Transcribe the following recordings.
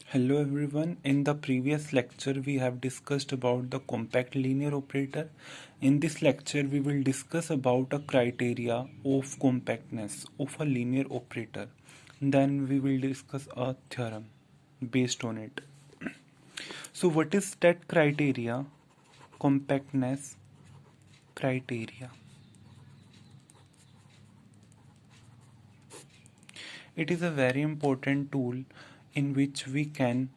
Hello everyone. In the previous lecture we have discussed about the compact linear operator. In this lecture we will discuss about a criteria of compactness of a linear operator. Then we will discuss a theorem based on it. So what is that criteria? Compactness criteria. It is a very important tool in which we can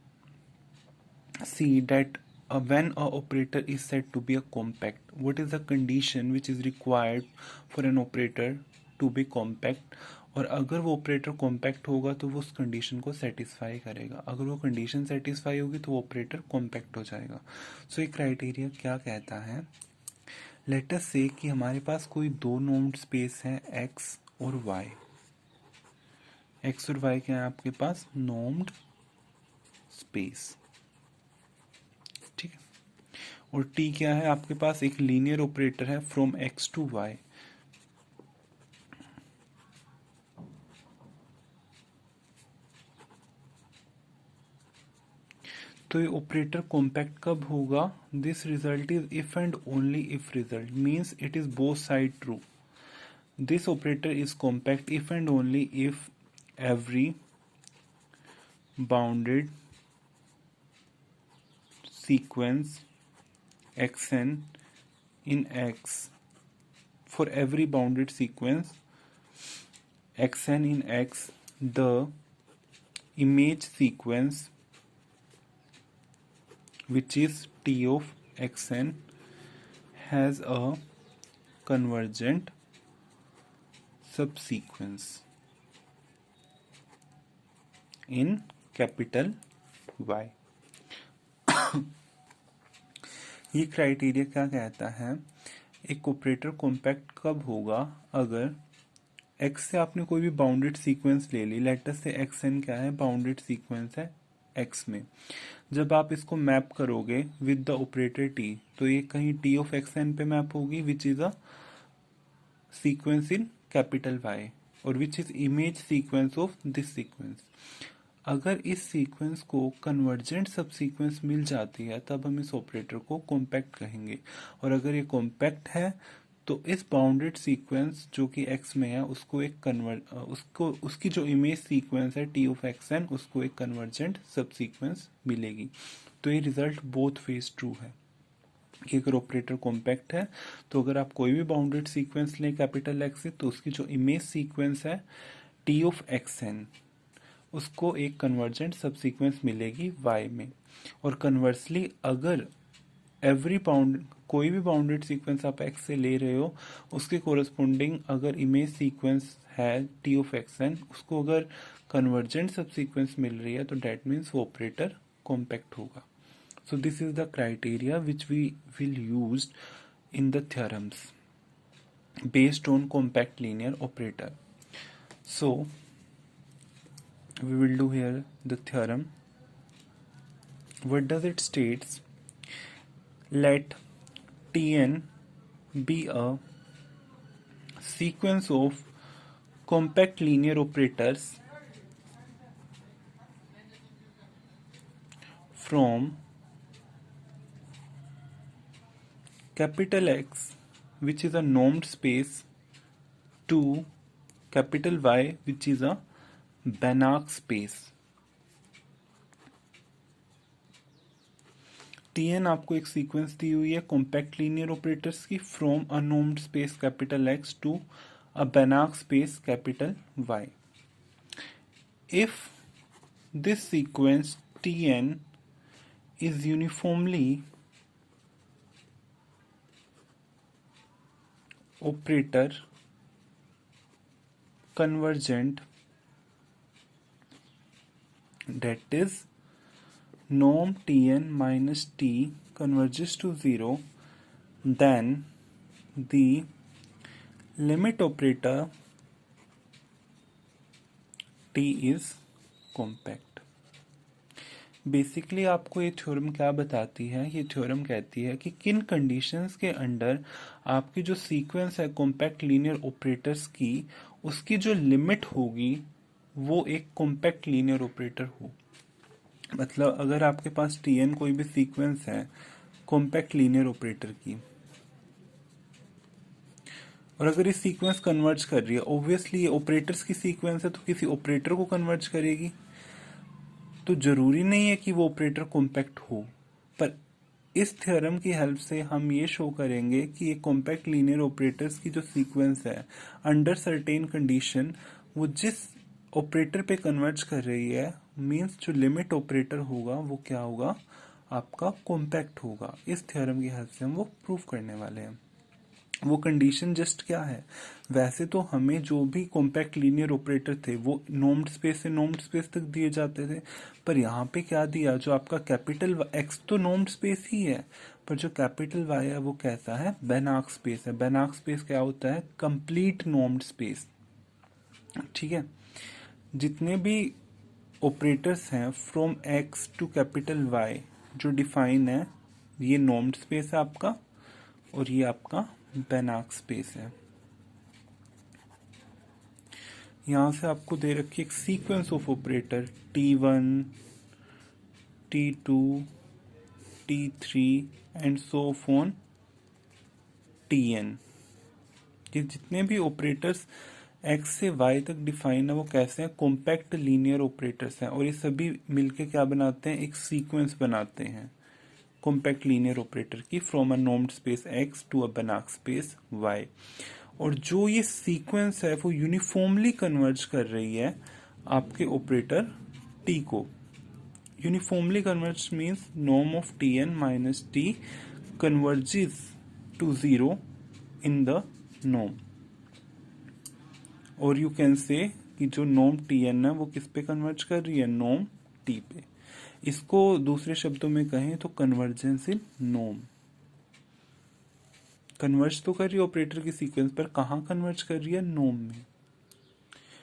see that when a operator is said to be a compact, what is the condition which is required for an operator to be compact, और अगर वो operator compact होगा तो वो उस condition को satisfy करेगा, अगर वो कंडीशन सेटिस्फाई होगी तो वो ऑपरेटर कॉम्पैक्ट हो जाएगा. सो ये क्राइटेरिया क्या कहता है? लेट अस से कि हमारे पास कोई दो नोम्ड स्पेस है एक्स और वाई. एक्स और वाई क्या है आपके पास? नोम्ड स्पेस. ठीक है. और टी क्या है आपके पास? एक लीनियर ऑपरेटर है फ्रॉम एक्स टू वाई. तो ये ऑपरेटर कॉम्पैक्ट कब होगा? This result is if and only if result means it is both side true. This operator is compact if and only if every bounded sequence xn in x, for every bounded sequence xn in x, the image sequence which is t of xn has a convergent subsequence in capital Y. ये criteria क्या कहता है? एक operator compact कब होगा? अगर x से आपने कोई भी बाउंडेड सीक्वेंस ले ली. लेट अस से xn क्या है? बाउंडेड सीक्वेंस है x में. जब आप इसको मैप करोगे विद द ऑपरेटर t, तो ये कहीं t ऑफ xn पे मैप होगी which is a sequence in capital Y और which is image sequence of this sequence. अगर इस सीक्वेंस को कन्वर्जेंट सब सीक्वेंस मिल जाती है तब हम इस ऑपरेटर को कॉम्पैक्ट कहेंगे. और अगर ये कॉम्पैक्ट है तो इस बाउंडेड सीक्वेंस जो कि x में है उसको उसकी जो इमेज सीक्वेंस है t ऑफ xn उसको एक कन्वर्जेंट सब सीक्वेंस मिलेगी. तो ये रिजल्ट बोथ वेज ट्रू है कि अगर ऑपरेटर कॉम्पैक्ट है तो अगर आप कोई भी बाउंडेड सीक्वेंस लें कैपिटल एक्स से तो उसकी जो इमेज सीक्वेंस है t ऑफ xn उसको एक कन्वर्जेंट सब सीक्वेंस मिलेगी y में. और कन्वर्सली अगर कोई भी बाउंडेड सीक्वेंस आप x से ले रहे हो उसके कोरस्पोंडिंग अगर इमेज सीक्वेंस है t ऑफ xn उसको अगर कन्वर्जेंट सब सीक्वेंस मिल रही है तो डेट मीन्स वो ऑपरेटर कॉम्पैक्ट होगा. So this is the criteria which we will use in the theorems based on compact linear operator. So we will do here the theorem. What does it states? Let Tn be a sequence of compact linear operators from capital X, which is a normed space, to capital Y, which is a Banach space. Tn आपको एक sequence दी हुई है compact linear operators की from a normed space capital X to a Banach space capital Y. If this sequence Tn is uniformly operator convergent, that is norm Tn minus T converges to 0, then the limit operator T is compact. Basically आपको ये theorem क्या बताती है? ये theorem कहती है कि किन कंडीशंस के अंडर आपकी जो सीक्वेंस है कॉम्पैक्ट लीनियर ऑपरेटर्स की उसकी जो लिमिट होगी वो एक कॉम्पैक्ट लीनियर ऑपरेटर हो. मतलब अगर आपके पास Tn कोई भी सीक्वेंस है कॉम्पैक्ट लीनियर ऑपरेटर की, और अगर ये सीक्वेंस कन्वर्ज कर रही है, ऑब्वियसली ये ऑपरेटर्स की सीक्वेंस है तो किसी ऑपरेटर को कन्वर्ज करेगी, तो जरूरी नहीं है कि वो ऑपरेटर कॉम्पैक्ट हो, पर इस थ्योरम की हेल्प से हम ये शो करेंगे कि ये कॉम्पैक्ट लीनियर ऑपरेटर्स की जो सीक्वेंस है अंडर सर्टेन कंडीशन वो जिस ऑपरेटर पे कन्वर्ज कर रही है, मींस जो लिमिट ऑपरेटर होगा वो क्या होगा, आपका कॉम्पैक्ट होगा। इस थ्योरम की हेल्प से हम वो प्रूव करने वाले हैं। वो कंडीशन जस्ट क्या है, वैसे तो हमें जो भी कॉम्पैक्ट लीनियर ऑपरेटर थे वो नॉर्म्ड स्पेस से नॉर्म्ड स्पेस तक दिए जाते थे, पर यहाँ पे क्या दिया, जो आपका कैपिटल एक्स तो नॉर्म्ड स्पेस ही है, पर जो कैपिटल वाई है वो कैसा है, बेनार्क स्पेस है। बेनार्क स्पेस क्या होता है, कंप्लीट नॉर्म्ड स्पेस। ठीक है, जितने भी ऑपरेटर्स हैं from X to capital Y जो डिफाइन है, ये नॉर्म्ड स्पेस है आपका, और ये आपका बेनार्क स्पेस है। यहां से आपको दे रखी एक sequence of operator T1, T2, T3 and so on Tn। ये जितने भी ऑपरेटर्स x से y तक डिफाइन है वो कैसे हैं, कॉम्पैक्ट लीनियर ऑपरेटर्स हैं, और ये सभी मिलके क्या बनाते हैं, एक सीक्वेंस बनाते हैं कॉम्पैक्ट लीनियर ऑपरेटर की from a normed space x to a Banach space y। और जो ये सीक्वेंस है वो यूनिफॉर्मली कन्वर्ज कर रही है आपके ऑपरेटर t को। Uniformly converge means norm of Tn minus t converges to zero in the norm, और यू कैन से कि जो नॉर्म Tn है वो किस पे कन्वर्ज कर रही है, नॉर्म t पे। इसको दूसरे शब्दों में कहें तो कन्वर्जेंस इन नॉर्म। कन्वर्ज तो कर रही है ऑपरेटर की सीक्वेंस, पर कहाँ कन्वर्ज कर रही है, नॉर्म में,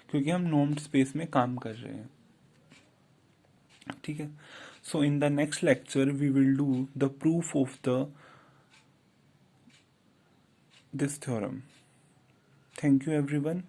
क्योंकि हम नॉर्म्ड स्पेस में काम कर रहे हैं। ठीक है, so in the next lecture we will do the proof of the this theorem. Thank you everyone.